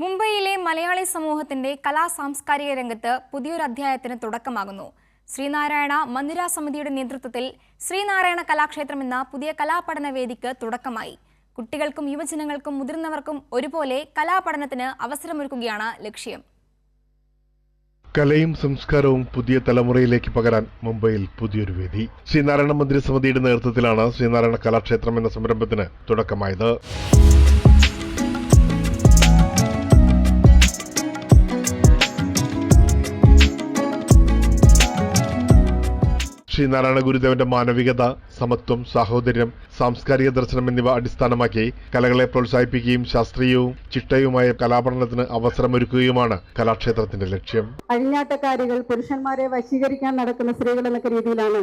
മുംബൈയിലെ മലയാളി സമൂഹത്തിന്റെ കലാ-സാംസ്കാരിക രംഗത്ത് പുതിയൊരു അധ്യായത്തിന് തുടക്കമാകുന്നു. ശ്രീനാരായണ മന്ദിര സമിതിയുടെ നേതൃത്വത്തിൽ ശ്രീനാരായണ കലാക്ഷേത്രം എന്ന പുതിയ കലാപഠന വേദിക്ക് തുടക്കമായി. കുട്ടികൾക്കും യുവജനങ്ങൾക്കും മുതിർന്നവർക്കും ഒരുപോലെ കലാപഠനത്തിന് അവസരമൊരുക്കുകയാണ് ലക്ഷ്യം. കലയും സംസ്കാരവും പുതിയ തലമുറയിലേക്ക് പകരാൻ മുംബൈയിൽ പുതിയൊരു വേദി. ശ്രീനാരായണ മന്ദിര സമിതിയുടെ നേതൃത്വത്തിലാണ് ശ്രീനാരായണ കലാക്ഷേത്രം എന്ന സംരംഭത്തിന് തുടക്കമായത്. ശ്രീനാരായണ ഗുരുദേവന്റെ മാനവികത, സമത്വം, സാഹോദര്യം, സാംസ്കാരിക ദർശനം എന്നിവ അടിസ്ഥാനമാക്കി കലകളെ പ്രോത്സാഹിപ്പിക്കുകയും ശാസ്ത്രീയവും ചിട്ടയുമായ കലാപഠനത്തിന് അവസരമൊരുക്കുകയുമാണ് കലാക്ഷേത്രത്തിന്റെ ലക്ഷ്യം. അഴിഞ്ഞാട്ടക്കാരികൾ, പുരുഷന്മാരെ വശീകരിക്കാൻ നടക്കുന്ന സ്ത്രീകൾ എന്നൊക്കെ രീതിയിലാണ്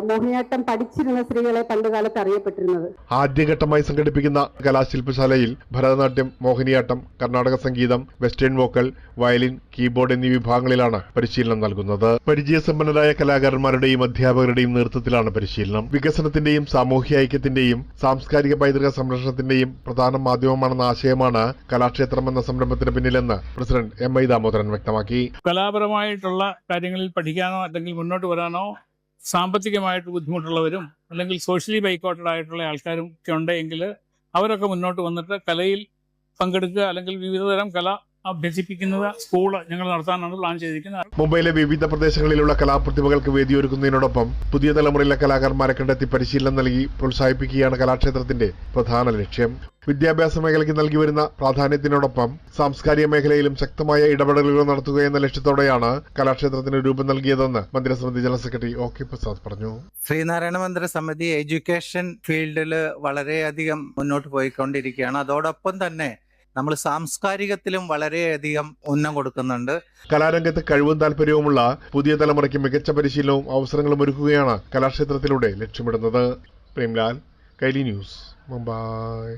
മോഹിനിയാട്ടം പഠിച്ചിരുന്ന സ്ത്രീകളെ പണ്ടുകാലത്ത് അറിയപ്പെട്ടിരുന്നത്. ആദ്യഘട്ടമായി സംഘടിപ്പിക്കുന്ന കലാശില്പശാലയിൽ ഭരതനാട്യം, മോഹിനിയാട്ടം, കർണാടക സംഗീതം, വെസ്റ്റേൺ വോക്കൽ, വയലിൻ, കീബോർഡ് എന്നീ വിഭാഗങ്ങളിലാണ് പരിശീലനം നൽകുന്നത്. പരിചയസമ്പന്നരായ കലാകാരന്മാരുടെയും അധ്യാപകരുടെയും നേതൃത്വത്തിലാണ് പരിശീലനം. വികസനത്തിന്റെയും സാമൂഹ്യ ഐക്യത്തിന്റെയും സാംസ്കാരിക പൈതൃക സംരക്ഷണത്തിന്റെയും പ്രധാന മാധ്യമമാണെന്ന ആശയമാണ് കലാക്ഷേത്രം എന്ന സംരംഭത്തിന് പിന്നിലെന്ന് പ്രസിഡന്റ് എം.ഐ. ദാമോദരൻ വ്യക്തമാക്കി. കലാപരമായിട്ടുള്ള കാര്യങ്ങളിൽ പഠിക്കാനോ അല്ലെങ്കിൽ മുന്നോട്ട് വരാനോ സാമ്പത്തികമായിട്ട് ബുദ്ധിമുട്ടുള്ളവരും അല്ലെങ്കിൽ സോഷ്യലി ബൈക്കോട്ടഡ് ആയിട്ടുള്ള ആൾക്കാരും ഒക്കെ ഉണ്ടെങ്കിൽ അവരൊക്കെ മുന്നോട്ട് വന്നിട്ട് കലയിൽ പങ്കെടുക്കുക അല്ലെങ്കിൽ വിവിധതരം കല അഭ്യസിപ്പിക്കുന്നത് സ്കൂൾ ഞങ്ങൾ നടത്താനാണ് പ്ലാൻ ചെയ്തിരിക്കുന്നത്. മുംബൈയിലെ വിവിധ പ്രദേശങ്ങളിലുള്ള കലാപ്രതിഭകൾക്ക് വേദിയൊരുക്കുന്നതിനോടൊപ്പം പുതിയ തലമുറയിലെ കലാകാരന്മാരെ കണ്ടെത്തി പരിശീലനം നൽകി പ്രോത്സാഹിപ്പിക്കുകയാണ് കലാക്ഷേത്രത്തിന്റെ പ്രധാന ലക്ഷ്യം. വിദ്യാഭ്യാസ മേഖലയ്ക്ക് നൽകി വരുന്ന പ്രാധാന്യത്തിനോടൊപ്പം സാംസ്കാരിക മേഖലയിലും ശക്തമായ ഇടപെടലുകൾ നടത്തുക എന്ന ലക്ഷ്യത്തോടെയാണ് കലാക്ഷേത്രത്തിന് രൂപം നൽകിയതെന്ന് മന്ദിരസമിതി ജനറൽ സെക്രട്ടറി O.K. പ്രസാദ് പറഞ്ഞു. ശ്രീനാരായണ മന്ദിര സമിതി എഡ്യൂക്കേഷൻ ഫീൽഡിൽ വളരെയധികം മുന്നോട്ട് പോയിക്കൊണ്ടിരിക്കുകയാണ്. അതോടൊപ്പം തന്നെ നമ്മൾ സാംസ്കാരികത്തിലും വളരെയധികം ഊന്നൽ കൊടുക്കുന്നുണ്ട്. കലാരംഗത്ത് കഴിവും താല്പര്യവുമുള്ള പുതിയ തലമുറയ്ക്ക് മികച്ച പരിശീലനവും അവസരങ്ങളും ഒരുക്കുകയാണ് കലാക്ഷേത്രത്തിലൂടെ ലക്ഷ്യമിടുന്നത്. പ്രേംലാൽ, കൈലി ന്യൂസ്, മുംബൈ.